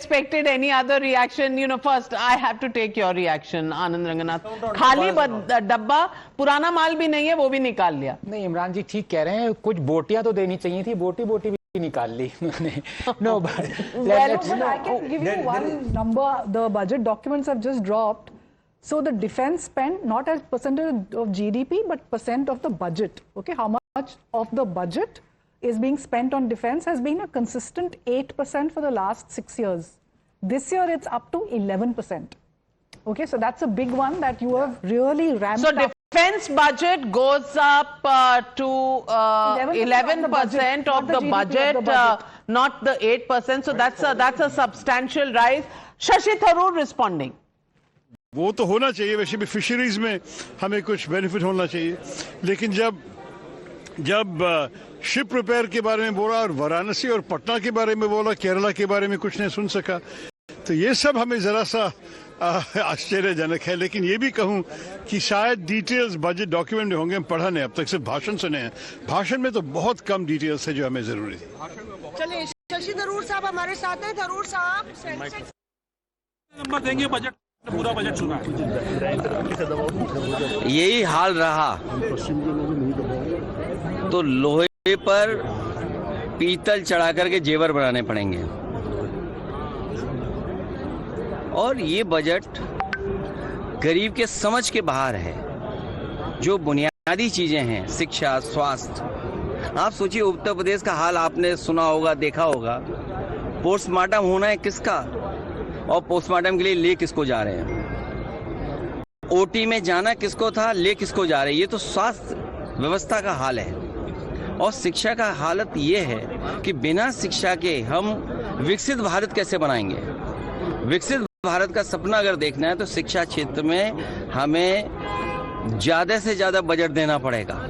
expected any other reaction. You know, first I have to take your reaction, Anand Ranganath. खाली डब्बा, पुराना माल भी नहीं है, वो भी निकाल लिया. नहीं, इमरान जी ठीक कह रहे हैं, कुछ बोटियां तो देनी चाहिए थी, बोटी भी निकाल ली उन्होंने. No, but I can give you one number. The budget documents have just dropped. So the defense spend not as percentage of GDP but percent of the budget. Okay, how much of the budget is being spent on defense has been a consistent 8% for the last 6 years. This year it's up to 11%. Okay, so that's a big one that you have really ramped up. So defense budget goes up to 11% of the budget, not the 8%. So that's a substantial rise. Shashi Tharoor responding. वो तो होना चाहिए, वैसे भी fisheries में हमें कुछ benefit होना चाहिए, लेकिन जब शिप रिपेयर के बारे में बोला और वाराणसी और पटना के बारे में बोला, केरला के बारे में कुछ नहीं सुन सका, तो ये सब हमें जरा सा आश्चर्यजनक है. लेकिन ये भी कहूँ कि शायद डिटेल्स बजट डॉक्यूमेंट में होंगे, हम पढ़ा नहीं, अब तक सिर्फ भाषण सुने हैं. भाषण में तो बहुत कम डिटेल्स है जो हमें जरूरी है. चलिए शशि थरूर साहब हमारे साथ हैं. थरूर साहब नंबर देंगे, बजट पूरा बजट सुना है. यही हाल रहा तो लोहे पर पीतल चढ़ा करके जेवर बनाने पड़ेंगे. और ये बजट गरीब के समझ के बाहर है. जो बुनियादी चीजें हैं, शिक्षा, स्वास्थ्य, आप सोचिए उत्तर प्रदेश का हाल आपने सुना होगा, देखा होगा. पोस्टमार्टम होना है किसका, और पोस्टमार्टम के लिए ले किसको जा रहे हैं. ओटी में जाना किसको था, ले किसको जा रहे हैं. ये तो स्वास्थ्य व्यवस्था का हाल है. और शिक्षा का हालत ये है कि बिना शिक्षा के हम विकसित भारत कैसे बनाएंगे. विकसित भारत का सपना अगर देखना है तो शिक्षा क्षेत्र में हमें ज्यादा से ज्यादा बजट देना पड़ेगा.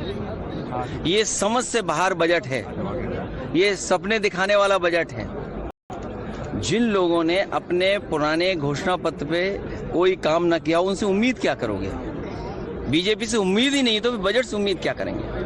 ये समझ से बाहर बजट है, ये सपने दिखाने वाला बजट है. जिन लोगों ने अपने पुराने घोषणा पत्र पे कोई काम न किया, उनसे उम्मीद क्या करोगे. बीजेपी से उम्मीद ही नहीं तो बजट से उम्मीद क्या करेंगे.